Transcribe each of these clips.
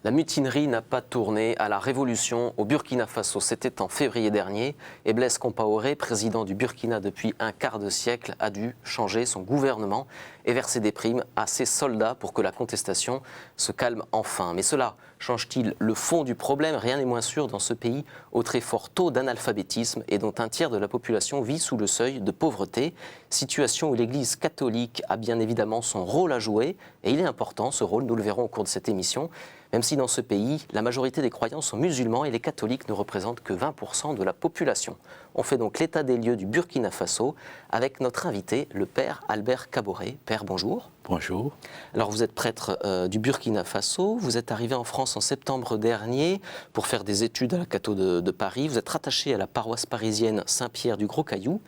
La mutinerie n'a pas tourné à la révolution au Burkina Faso. C'était en février dernier et Blaise Compaoré, président du Burkina depuis un quart de siècle, a dû changer son gouvernement et verser des primes à ses soldats pour que la contestation se calme enfin. Mais cela change-t-il le fond du problème? Rien n'est moins sûr dans ce pays au très fort taux d'analphabétisme et dont un tiers de la population vit sous le seuil de pauvreté. Situation où l'Église catholique a bien évidemment son rôle à jouer et il est important ce rôle, nous le verrons au cours de cette émission. Même si dans ce pays, la majorité des croyants sont musulmans et les catholiques ne représentent que 20% de la population. On fait donc l'état des lieux du Burkina Faso avec notre invité, le père Albert Kaboré. Père, bonjour. Bonjour. Alors vous êtes prêtre du Burkina Faso, vous êtes arrivé en France en septembre dernier pour faire des études à la Catho de Paris. Vous êtes rattaché à la paroisse parisienne Saint-Pierre du Gros-Caillou,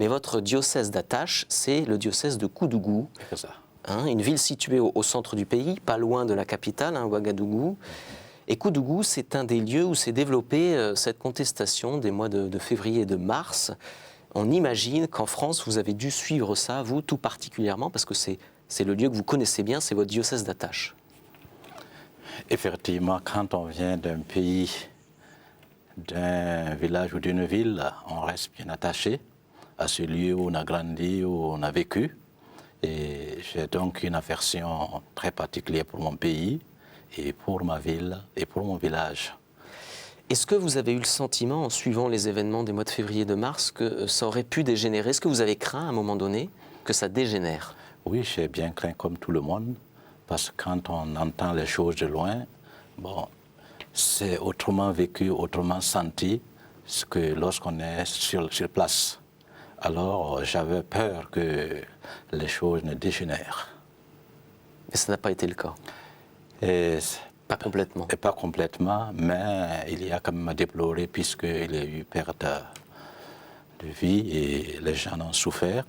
mais votre diocèse d'attache, c'est le diocèse de Koudougou. C'est ça. Une ville située au centre du pays, pas loin de la capitale, Ouagadougou. Et Koudougou, c'est un des lieux où s'est développée cette contestation des mois de février et de mars. On imagine qu'en France, vous avez dû suivre ça, vous, tout particulièrement, parce que c'est le lieu que vous connaissez bien, c'est votre diocèse d'attache. Effectivement, quand on vient d'un pays, d'un village ou d'une ville, on reste bien attaché à ce lieu où on a grandi, où on a vécu. Et j'ai donc une affection très particulière pour mon pays et pour ma ville et pour mon village. Est-ce que vous avez eu le sentiment, en suivant les événements des mois de février et de mars, que ça aurait pu dégénérer? Est-ce que vous avez craint à un moment donné que ça dégénère? Oui, j'ai bien craint comme tout le monde, parce que quand on entend les choses de loin, bon, c'est autrement vécu, autrement senti que lorsqu'on est sur place. Alors, j'avais peur que les choses ne dégénèrent. Mais ça n'a pas été le cas. Pas complètement. Et pas complètement, mais il y a quand même à déplorer puisqu'il y a eu perte de vie et les gens en ont souffert.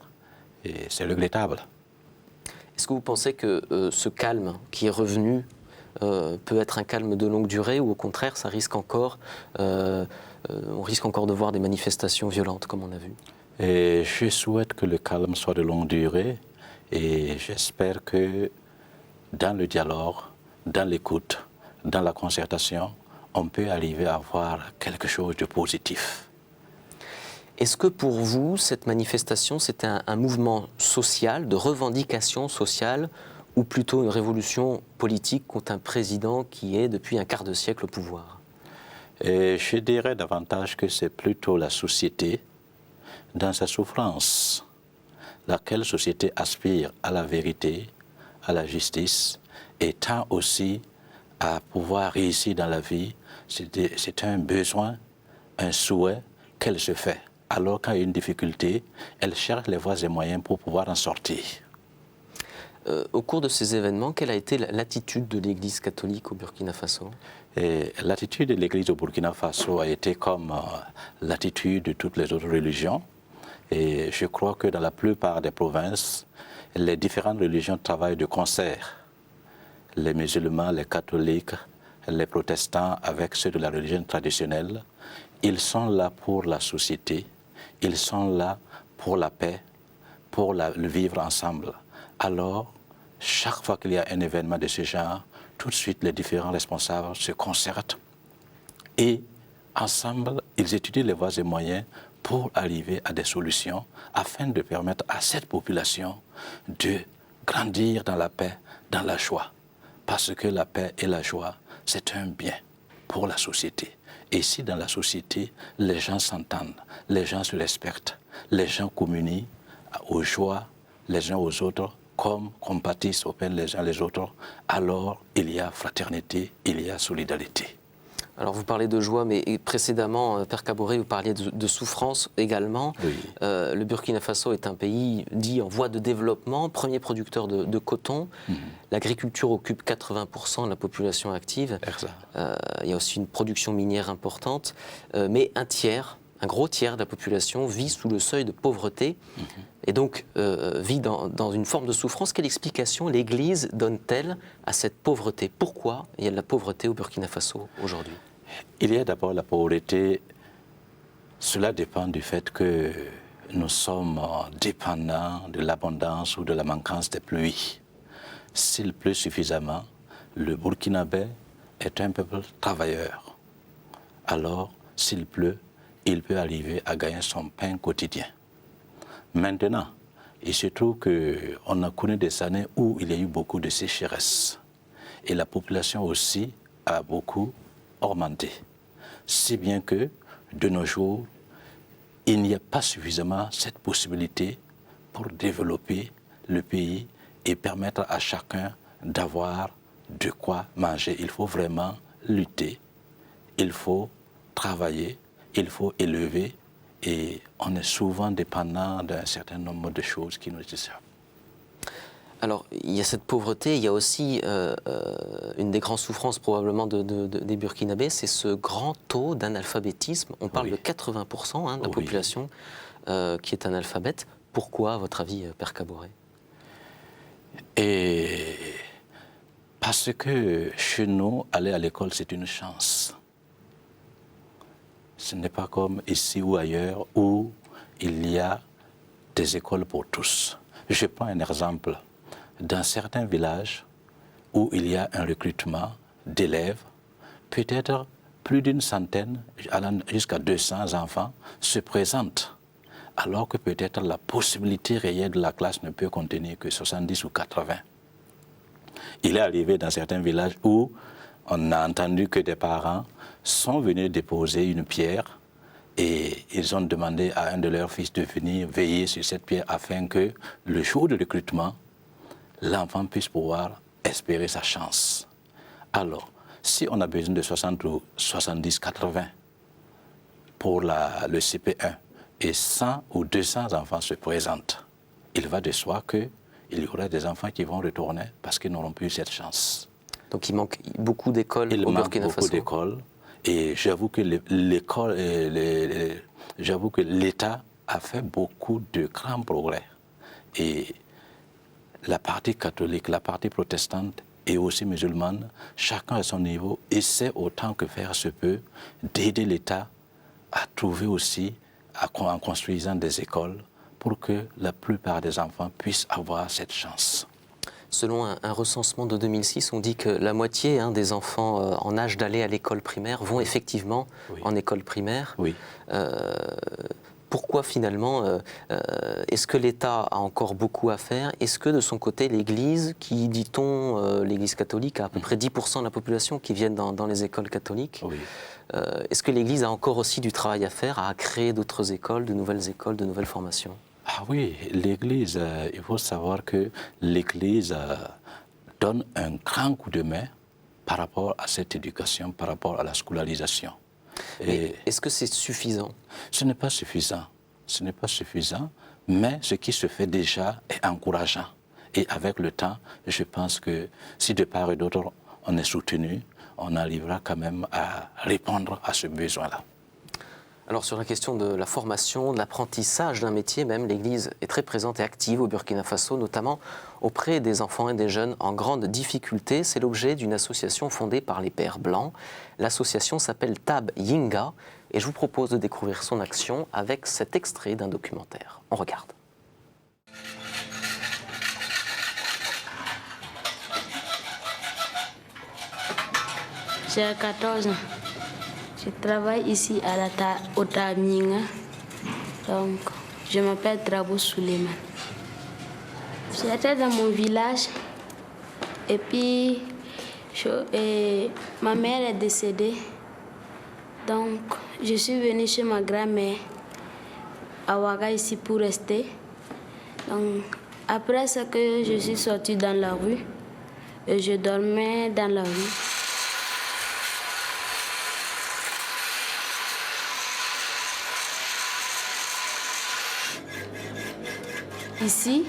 Et c'est regrettable. Est-ce que vous pensez que ce calme qui est revenu peut être un calme de longue durée ou au contraire, ça risque encore, on risque encore de voir des manifestations violentes comme on a vu? Et je souhaite que le calme soit de longue durée et j'espère que dans le dialogue, dans l'écoute, dans la concertation, on peut arriver à avoir quelque chose de positif. Est-ce que pour vous, cette manifestation, c'était un mouvement social, de revendication sociale, ou plutôt une révolution politique contre un président qui est depuis un quart de siècle au pouvoir? Et je dirais davantage que c'est plutôt la société, dans sa souffrance, laquelle société aspire à la vérité, à la justice, et tend aussi à pouvoir réussir dans la vie. C'est un besoin, un souhait qu'elle se fait. Alors quand il y a une difficulté, elle cherche les voies et moyens pour pouvoir en sortir. Au cours de ces événements, quelle a été l'attitude de l'Église catholique au Burkina Faso? L'attitude de l'Église au Burkina Faso a été comme l'attitude de toutes les autres religions. Et je crois que dans la plupart des provinces, les différentes religions travaillent de concert. Les musulmans, les catholiques, les protestants avec ceux de la religion traditionnelle, ils sont là pour la société, ils sont là pour la paix, pour le vivre ensemble. Alors, chaque fois qu'il y a un événement de ce genre, tout de suite les différents responsables se concertent et ensemble, ils étudient les voies et moyens pour arriver à des solutions afin de permettre à cette population de grandir dans la paix, dans la joie. Parce que la paix et la joie, c'est un bien pour la société. Et si dans la société, les gens s'entendent, les gens se respectent, les gens communient aux joies les uns aux autres, comme compatissent les uns les autres, alors il y a fraternité, il y a solidarité. Alors vous parlez de joie, mais précédemment, Père Kaboré, vous parliez de souffrance également. Oui. Le Burkina Faso est un pays dit en voie de développement, premier producteur de coton. L'agriculture occupe 80% de la population active. Il y a aussi une production minière importante, mais un gros tiers de la population vit sous le seuil de pauvreté et donc vit dans une forme de souffrance. Quelle explication l'Église donne-t-elle à cette pauvreté? Pourquoi il y a de la pauvreté au Burkina Faso aujourd'hui? Il y a d'abord la pauvreté. Cela dépend du fait que nous sommes dépendants de l'abondance ou de la manquance des pluies. S'il pleut suffisamment, le Burkinabé est un peuple travailleur. Alors, s'il pleut, il peut arriver à gagner son pain quotidien. Maintenant, il se trouve qu'on a connu des années où il y a eu beaucoup de sécheresse. Et la population aussi a beaucoup augmenté. Si bien que, de nos jours, il n'y a pas suffisamment cette possibilité pour développer le pays et permettre à chacun d'avoir de quoi manger. Il faut vraiment lutter, il faut travailler, il faut élever et on est souvent dépendant d'un certain nombre de choses qui nous échappent. Alors, il y a cette pauvreté, il y a aussi une des grandes souffrances probablement des Burkinabés, c'est ce grand taux d'analphabétisme. On parle de 80% de la population qui est analphabète. Pourquoi, à votre avis, Père Kaboré? Et parce que chez nous, aller à l'école, c'est une chance. Ce n'est pas comme ici ou ailleurs où il y a des écoles pour tous. Je prends un exemple. Dans certains villages où il y a un recrutement d'élèves, peut-être plus d'une centaine, allant jusqu'à 200 enfants se présentent, alors que peut-être la possibilité réelle de la classe ne peut contenir que 70 ou 80. Il est arrivé dans certains villages où on a entendu que des parents sont venus déposer une pierre et ils ont demandé à un de leurs fils de venir veiller sur cette pierre afin que le jour de recrutement, l'enfant puisse pouvoir espérer sa chance. Alors, si on a besoin de 60 ou 70, 80 pour le CP1 et 100 ou 200 enfants se présentent, il va de soi qu'il y aura des enfants qui vont retourner parce qu'ils n'auront plus cette chance. Donc il manque beaucoup d'écoles au Burkina Faso. Beaucoup d'écoles et j'avoue que l'État a fait beaucoup de grands progrès. Et la partie catholique, la partie protestante et aussi musulmane, chacun à son niveau essaie autant que faire se peut d'aider l'État à trouver aussi, en construisant des écoles, pour que la plupart des enfants puissent avoir cette chance. Selon un recensement de 2006, on dit que la moitié des enfants en âge d'aller à l'école primaire vont effectivement en école primaire. Oui. Pourquoi finalement, est-ce que l'État a encore beaucoup à faire? Est-ce que de son côté, l'Église, qui dit-on, l'Église catholique, a à peu près 10% de la population qui viennent dans les écoles catholiques, est-ce que l'Église a encore aussi du travail à faire, à créer d'autres écoles, de nouvelles formations? Ah oui, l'Église, il faut savoir que l'Église donne un grand coup de main par rapport à cette éducation, par rapport à la scolarisation. Est-ce que c'est suffisant? Ce n'est pas suffisant. Ce n'est pas suffisant, mais ce qui se fait déjà est encourageant. Et avec le temps, je pense que si de part et d'autre on est soutenu, on arrivera quand même à répondre à ce besoin-là. Alors sur la question de la formation, de l'apprentissage d'un métier même, l'Église est très présente et active au Burkina Faso, notamment auprès des enfants et des jeunes en grande difficulté. C'est l'objet d'une association fondée par les Pères Blancs. L'association s'appelle Tab Yinga et je vous propose de découvrir son action avec cet extrait d'un documentaire. On regarde. J'ai 14 ans. Je travaille ici au Tab Yinga. Donc, je m'appelle Trabo Suleiman. J'étais dans mon village et puis ma mère est décédée. Donc, je suis venue chez ma grand-mère à Ouaga ici pour rester. Donc, après ça que je suis sortie dans la rue et je dormais dans la rue. Ici,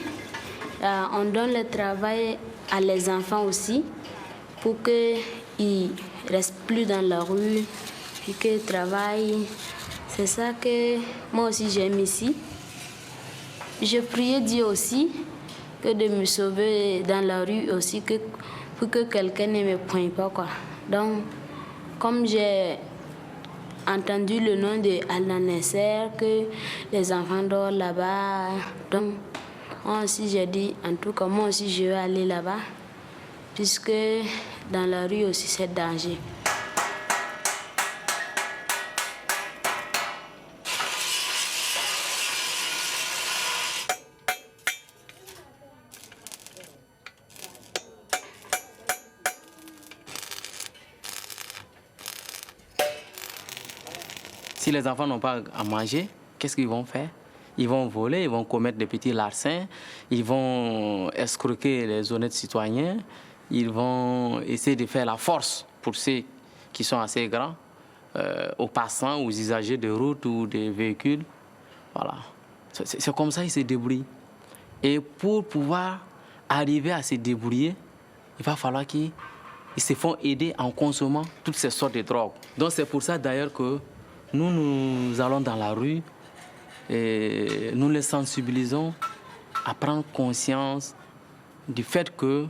on donne le travail à les enfants aussi pour qu'ils ne restent plus dans la rue, puis qu'ils travaillent. C'est ça que moi aussi j'aime ici. Je priais Dieu aussi que de me sauver dans la rue aussi, pour que quelqu'un ne me pointe pas, quoi. Donc, comme j'ai entendu le nom de Al-Nasser, que les enfants dorment là-bas, donc moi aussi j'ai dit, en tout cas moi aussi je vais aller là-bas, puisque dans la rue aussi, c'est danger. Si les enfants n'ont pas à manger, qu'est-ce qu'ils vont faire? Ils vont voler, ils vont commettre des petits larcins, ils vont escroquer les honnêtes citoyens, ils vont essayer de faire la force pour ceux qui sont assez grands, aux passants, aux usagers de route ou des véhicules. Voilà. C'est comme ça qu'ils se débrouillent. Et pour pouvoir arriver à se débrouiller, il va falloir qu'ils se font aider en consommant toutes ces sortes de drogues. Donc c'est pour ça d'ailleurs que nous allons dans la rue et nous les sensibilisons à prendre conscience du fait que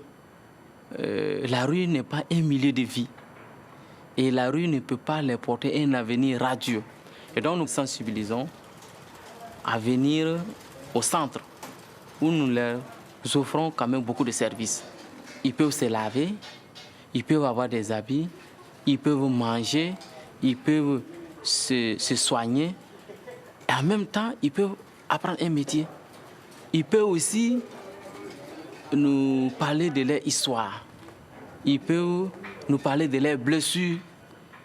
la rue n'est pas un milieu de vie. Et la rue ne peut pas leur porter un avenir radieux. Et donc nous sensibilisons à venir au centre où nous leur offrons quand même beaucoup de services. Ils peuvent se laver, ils peuvent avoir des habits, ils peuvent manger, ils peuvent se soigner. Et en même temps, ils peuvent apprendre un métier. Ils peuvent aussi nous parler de leur histoire. Ils peuvent nous parler de leurs blessures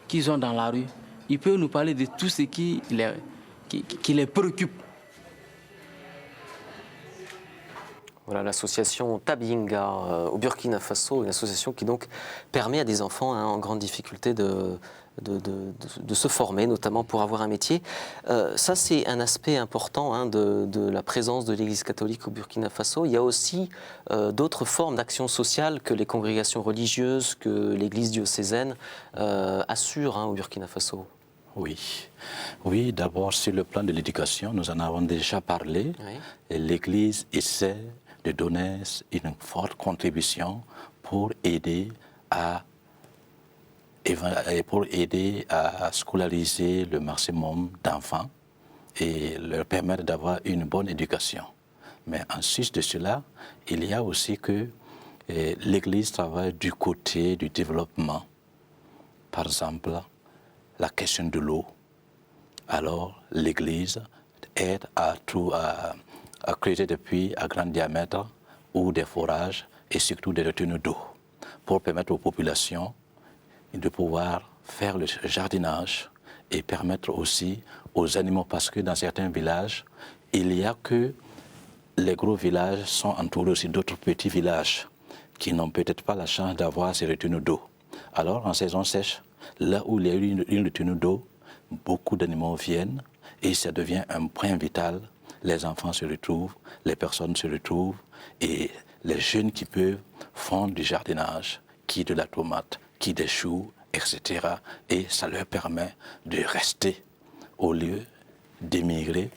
qu'ils ont dans la rue. Ils peuvent nous parler de tout ce qui les préoccupe. Voilà l'association Tabinga au Burkina Faso, une association qui donc permet à des enfants en grande difficulté de se former, notamment pour avoir un métier. Ça, c'est un aspect important de la présence de l'Église catholique au Burkina Faso. Il y a aussi d'autres formes d'action sociale que les congrégations religieuses, que l'Église diocésaine assure au Burkina Faso. Oui, d'abord sur le plan de l'éducation, nous en avons déjà parlé. Oui. Et l'Église essaie de donner une forte contribution pour aider à scolariser le maximum d'enfants et leur permettre d'avoir une bonne éducation. Mais en sus de cela, il y a aussi que l'Église travaille du côté du développement. Par exemple, la question de l'eau. Alors, l'Église aide à creuser des puits à grand diamètre ou des forages et surtout des retenues d'eau pour permettre aux populations de pouvoir faire le jardinage et permettre aussi aux animaux, parce que dans certains villages, il y a que les gros villages sont entourés aussi d'autres petits villages qui n'ont peut-être pas la chance d'avoir ces retenues d'eau. Alors, en saison sèche, là où il y a une retenue d'eau, beaucoup d'animaux viennent et ça devient un point vital. Les enfants se retrouvent, les personnes se retrouvent et les jeunes qui peuvent font du jardinage, qui de la tomate, qui des choux, etc. Et ça leur permet de rester au lieu d'émigrer,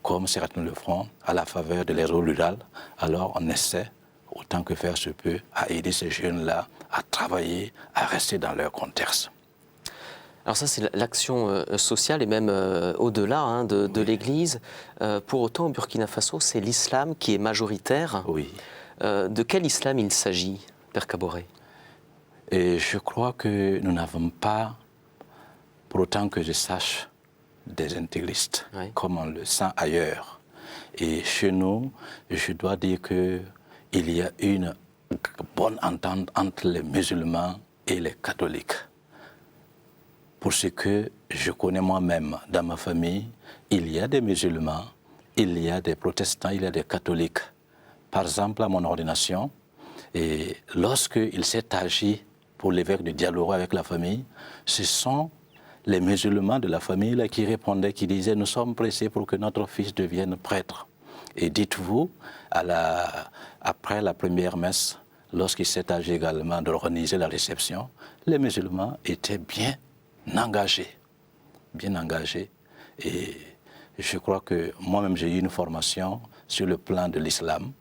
comme certains le font, à la faveur de l'aire rurale. Alors on essaie, autant que faire se peut, à aider ces jeunes-là à travailler, à rester dans leur contexte. Alors ça, c'est l'action sociale et même au-delà de l'Église. Pour autant, au Burkina Faso, c'est l'islam qui est majoritaire. Oui. De quel islam il s'agit, Père Kaboré? Et je crois que nous n'avons pas, pour autant que je sache, des intégristes, oui, comme on le sent ailleurs. Et chez nous, je dois dire qu'il y a une bonne entente entre les musulmans et les catholiques. Pour ce que je connais moi-même dans ma famille, il y a des musulmans, il y a des protestants, il y a des catholiques. Par exemple, à mon ordination, et lorsqu'il s'est agi pour l'évêque de Dialoro avec la famille, ce sont les musulmans de la famille là, qui répondaient, qui disaient « Nous sommes pressés pour que notre fils devienne prêtre ». Et dites-vous, après la première messe, lorsqu'il s'est agi également d'organiser la réception, les musulmans étaient bien engagés. Et je crois que moi-même, j'ai eu une formation sur le plan de l'islam,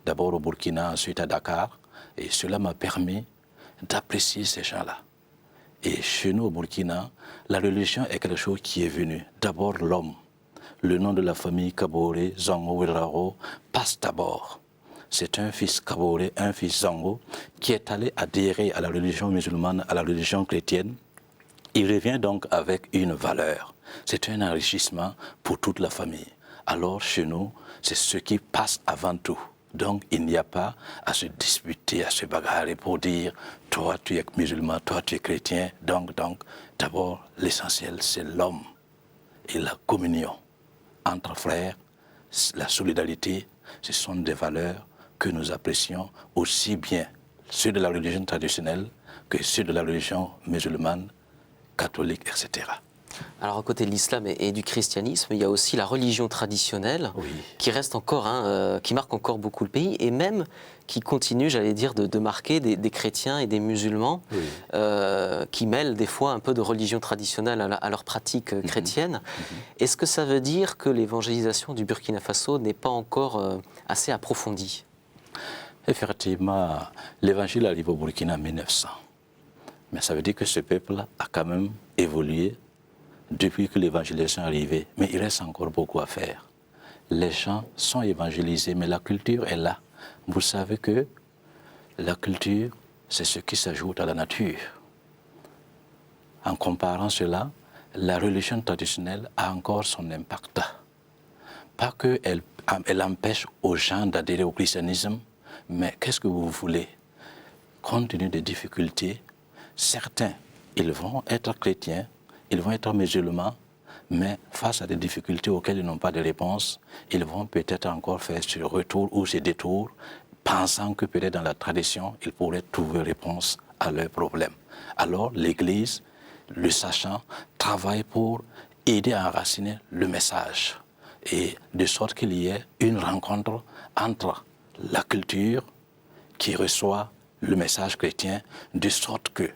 d'abord au Burkina, ensuite à Dakar, et cela m'a permis d'apprécier ces gens-là. Et chez nous, au Burkina, la religion est quelque chose qui est venu. D'abord l'homme. Le nom de la famille Kaboré, Zongo, Wiraro, passe d'abord. c'est un fils Kaboré, un fils Zango, qui est allé adhérer à la religion musulmane, à la religion chrétienne. Il revient donc avec une valeur. C'est un enrichissement pour toute la famille. Alors chez nous, c'est ce qui passe avant tout. Donc il n'y a pas à se disputer, à se bagarrer pour dire « toi tu es musulman, toi tu es chrétien ». Donc d'abord l'essentiel c'est l'homme et la communion entre frères, la solidarité, ce sont des valeurs que nous apprécions aussi bien ceux de la religion traditionnelle que ceux de la religion musulmane, catholique, etc. Alors à côté de l'islam et du christianisme, il y a aussi la religion traditionnelle qui reste encore, qui marque encore beaucoup le pays et même qui continue, j'allais dire, de marquer des chrétiens et des musulmans qui mêlent des fois un peu de religion traditionnelle à leur pratique chrétienne. Est-ce que ça veut dire que l'évangélisation du Burkina Faso n'est pas encore assez approfondie? Effectivement, l'évangile arrive au Burkina en 1900. Mais ça veut dire que ce peuple a quand même évolué depuis que l'évangélisation est arrivée. Mais il reste encore beaucoup à faire. Les gens sont évangélisés, mais la culture est là. Vous savez que la culture, c'est ce qui s'ajoute à la nature. En comparant cela, la religion traditionnelle a encore son impact. Pas qu'elle empêche aux gens d'adhérer au christianisme, mais qu'est-ce que vous voulez? Compte tenu des difficultés, certains, ils vont être chrétiens, ils vont être musulmans, mais face à des difficultés auxquelles ils n'ont pas de réponse, ils vont peut-être encore faire ce retour ou ce détour, pensant que peut-être dans la tradition, ils pourraient trouver réponse à leurs problèmes. Alors l'Église, le sachant, travaille pour aider à enraciner le message, et de sorte qu'il y ait une rencontre entre la culture qui reçoit le message chrétien, de sorte que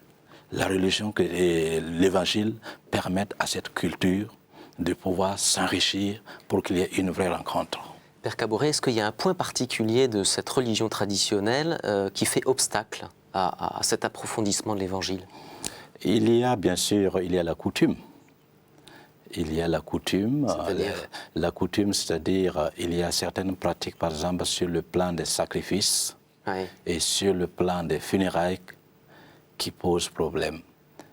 la religion et l'évangile permettent à cette culture de pouvoir s'enrichir pour qu'il y ait une vraie rencontre. Père Kaboré, est-ce qu'il y a un point particulier de cette religion traditionnelle qui fait obstacle à cet approfondissement de l'évangile? Il y a bien sûr, il y a la coutume. Il y a la coutume. La coutume, c'est-à-dire il y a certaines pratiques, par exemple sur le plan des sacrifices et sur le plan des funérailles qui posent problème.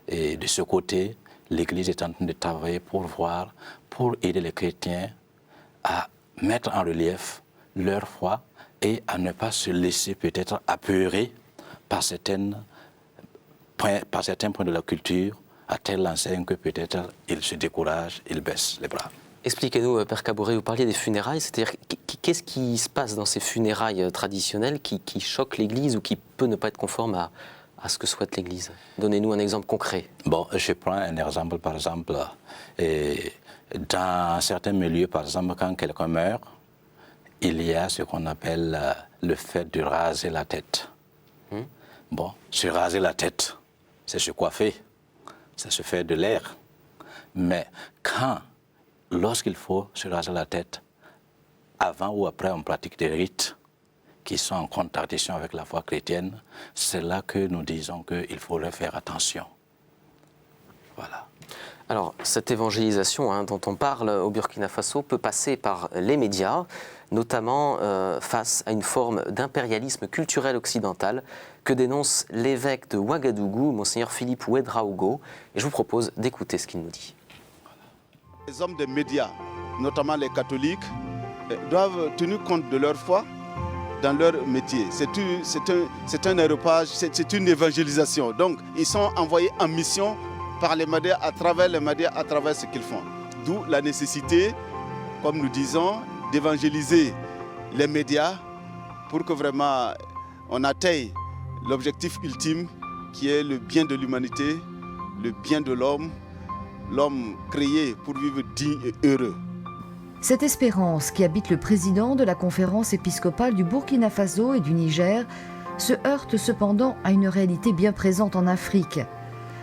Et de ce côté, l'Église est en train de travailler pour voir, pour aider les chrétiens à mettre en relief leur foi et à ne pas se laisser peut-être apeurer par certains points de la culture, à telle enseigne que peut-être ils se découragent, ils baissent les bras. Expliquez-nous, Père Kaboré, vous parliez des funérailles, c'est-à-dire qu'est-ce qui se passe dans ces funérailles traditionnelles qui choque l'Église ou qui peut ne pas être conforme à ce que souhaite l'Église? Donnez-nous un exemple concret. Bon, je prends un exemple, par exemple, dans certains milieux, par exemple, quand quelqu'un meurt, il y a ce qu'on appelle le fait de raser la tête. Bon, se raser la tête, c'est se coiffer, ça se fait de l'air. Mais lorsqu'il faut se raser la tête, avant ou après on pratique des rites qui sont en contradiction avec la foi chrétienne, c'est là que nous disons qu'il faudrait faire attention. Voilà. Alors, cette évangélisation dont on parle au Burkina Faso peut passer par les médias, notamment face à une forme d'impérialisme culturel occidental que dénonce l'évêque de Ouagadougou, Monseigneur Philippe Ouedraogo. Et je vous propose d'écouter ce qu'il nous dit. Les hommes des médias, notamment les catholiques, doivent tenir compte de leur foi dans leur métier. C'est un aéropage, c'est une évangélisation. Donc, ils sont envoyés en mission par les médias, à travers ce qu'ils font. D'où la nécessité, comme nous disons, d'évangéliser les médias pour que vraiment on atteigne l'objectif ultime qui est le bien de l'humanité, le bien de l'homme créé pour vivre digne et heureux. Cette espérance qui habite le président de la conférence épiscopale du Burkina Faso et du Niger se heurte cependant à une réalité bien présente en Afrique.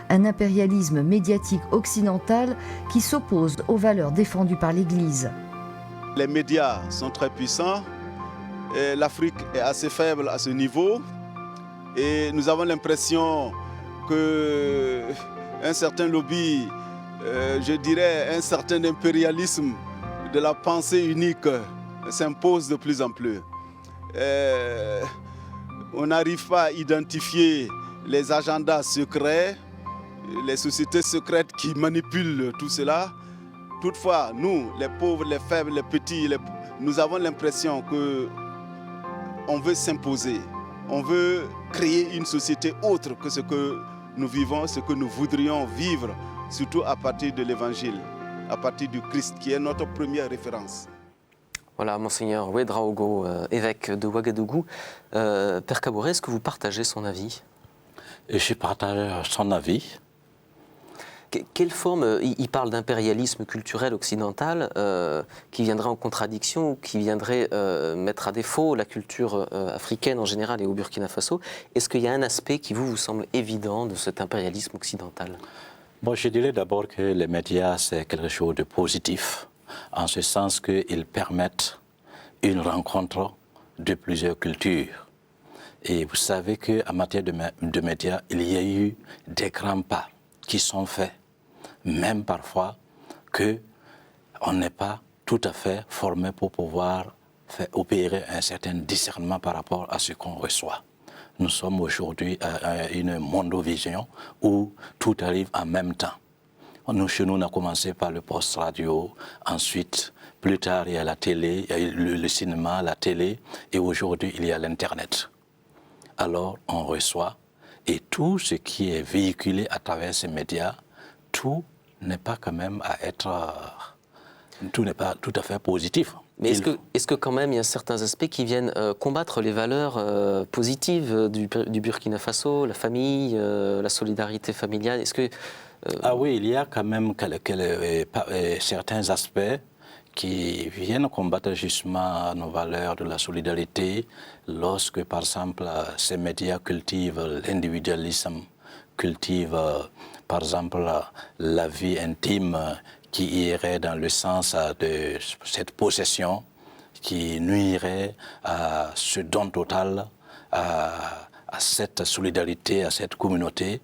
Un impérialisme médiatique occidental qui s'oppose aux valeurs défendues par l'Église. Les médias sont très puissants, l'Afrique est assez faible à ce niveau et nous avons l'impression qu'un certain lobby, je dirais un certain impérialisme de la pensée unique s'impose de plus en plus. on n'arrive pas à identifier les agendas secrets, les sociétés secrètes qui manipulent tout cela. Toutefois, nous, les pauvres, les faibles, les petits, nous avons l'impression qu'on veut s'imposer. On veut créer une société autre que ce que nous vivons, ce que nous voudrions vivre, surtout à partir de l'Évangile, à partir du Christ, qui est notre première référence. Voilà, Monseigneur Ouedraogo, évêque de Ouagadougou. Père Kaboré, est-ce que vous partagez son avis? Je partage son avis. Quelle forme, il parle d'impérialisme culturel occidental qui viendrait en contradiction ou qui viendrait mettre à défaut la culture africaine en général et au Burkina Faso. Est-ce qu'il y a un aspect qui vous semble évident de cet impérialisme occidental? Bon, je dirais d'abord que les médias, c'est quelque chose de positif, en ce sens qu'ils permettent une rencontre de plusieurs cultures. Et vous savez qu'en matière de médias, il y a eu des grands pas qui sont faits, même parfois qu'on n'est pas tout à fait formé pour pouvoir faire opérer un certain discernement par rapport à ce qu'on reçoit. Nous sommes aujourd'hui à une mondovision où tout arrive en même temps. Nous, chez nous, on a commencé par le poste radio, ensuite, plus tard, il y a la télé, il y a le cinéma, la télé, et aujourd'hui, il y a l'Internet. Alors, on reçoit, et tout ce qui est véhiculé à travers ces médias, tout n'est pas quand même à être... tout n'est pas tout à fait positif. Mais est-ce que quand même il y a certains aspects qui viennent combattre les valeurs positives du Burkina Faso, la famille, la solidarité familiale? Est-ce que Ah oui, il y a quand même certains aspects qui viennent combattre justement nos valeurs de la solidarité lorsque, par exemple, ces médias cultivent l'individualisme, cultivent, par exemple, la vie intime qui irait dans le sens de cette possession, qui nuirait à ce don total, à cette solidarité, à cette communauté.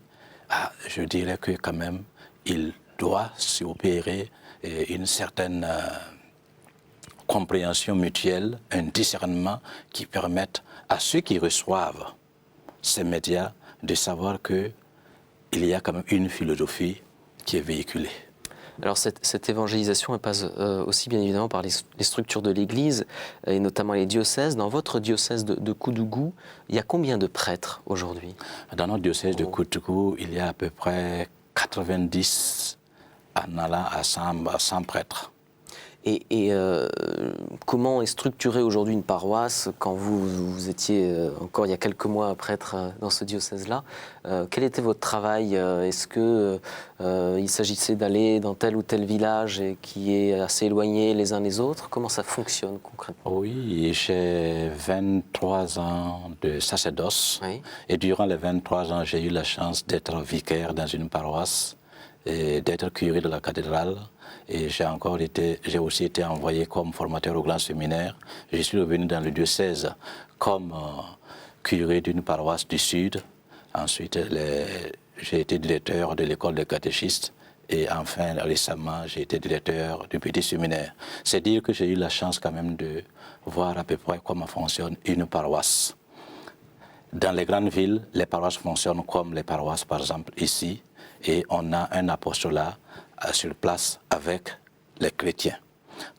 Je dirais que quand même, il doit s'y opérer une certaine compréhension mutuelle, un discernement qui permette à ceux qui reçoivent ces médias de savoir qu'il y a quand même une philosophie qui est véhiculée. Alors cette évangélisation, elle passe aussi bien évidemment par les structures de l'Église, et notamment les diocèses. Dans votre diocèse de Koudougou, il y a combien de prêtres aujourd'hui? Dans notre diocèse de Koudougou, il y a à peu près 90 en allant à 100 prêtres. Et comment est structurée aujourd'hui une paroisse quand vous étiez encore il y a quelques mois prêtre dans ce diocèse-là? Quel était votre travail? Est-ce qu'il s'agissait d'aller dans tel ou tel village et qui est assez éloigné les uns des autres? Comment ça fonctionne concrètement? Oui, j'ai 23 ans de sacerdoce. Oui. Et durant les 23 ans, j'ai eu la chance d'être vicaire dans une paroisse et d'être curé de la cathédrale. Et j'ai aussi été envoyé comme formateur au grand séminaire. Je suis revenu dans le diocèse comme curé d'une paroisse du Sud. Ensuite, j'ai été directeur de l'école des catéchistes. Et enfin, récemment, j'ai été directeur du petit séminaire. C'est dire que j'ai eu la chance quand même de voir à peu près comment fonctionne une paroisse. Dans les grandes villes, les paroisses fonctionnent comme les paroisses, par exemple, ici. Et on a un apostolat sur place avec les chrétiens.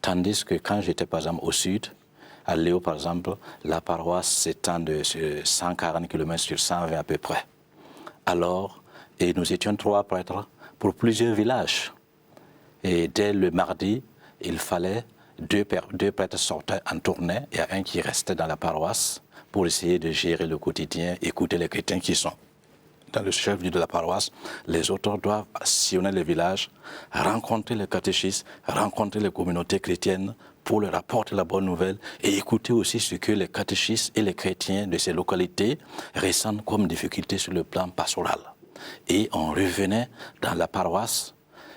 Tandis que quand j'étais par exemple au sud, à Léo par exemple, la paroisse s'étend de 140 km sur 120 à peu près. Alors, et nous étions 3 prêtres pour plusieurs villages. Et dès le mardi, il fallait 2 prêtres sortaient en tournée et un qui restait dans la paroisse pour essayer de gérer le quotidien, écouter les chrétiens qui sont dans le chef-lieu de la paroisse. Les autres doivent sillonner les villages, rencontrer les catéchistes, rencontrer les communautés chrétiennes pour leur apporter la bonne nouvelle et écouter aussi ce que les catéchistes et les chrétiens de ces localités ressentent comme difficulté sur le plan pastoral. Et on revenait dans la paroisse,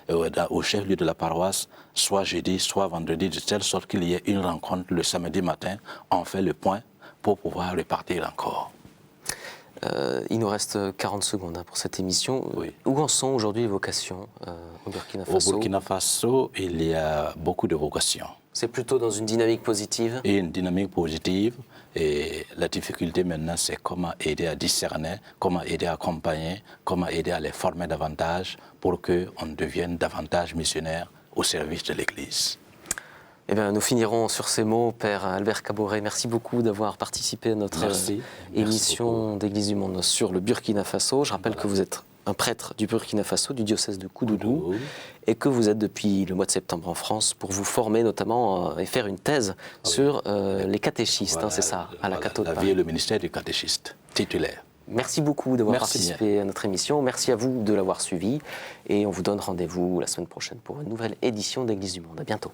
au chef-lieu de la paroisse, soit jeudi, soit vendredi, de telle sorte qu'il y ait une rencontre le samedi matin. On fait le point pour pouvoir repartir encore. Il nous reste 40 secondes pour cette émission. Oui. Où en sont aujourd'hui les vocations au Burkina Faso? Au Burkina Faso, il y a beaucoup de vocations. C'est plutôt dans une dynamique positive. Et une dynamique positive. Et la difficulté maintenant, c'est comment aider à discerner, comment aider à accompagner, comment aider à les former davantage pour qu'on devienne davantage missionnaires au service de l'Église. Eh bien, nous finirons sur ces mots, Père Albert Kaboré. Merci beaucoup d'avoir participé à notre émission d'Église du Monde sur le Burkina Faso. Je rappelle que vous êtes un prêtre du Burkina Faso, du diocèse de Koudougou, et que vous êtes depuis le mois de septembre en France pour vous former notamment et faire une thèse sur les catéchistes, Voilà, c'est ça, à la Catho de la Paris. vie et le ministère du catéchiste titulaire. Merci beaucoup d'avoir Merci participé à notre émission. Merci à vous de l'avoir suivi. Et on vous donne rendez-vous la semaine prochaine pour une nouvelle édition d'Église du Monde. À bientôt.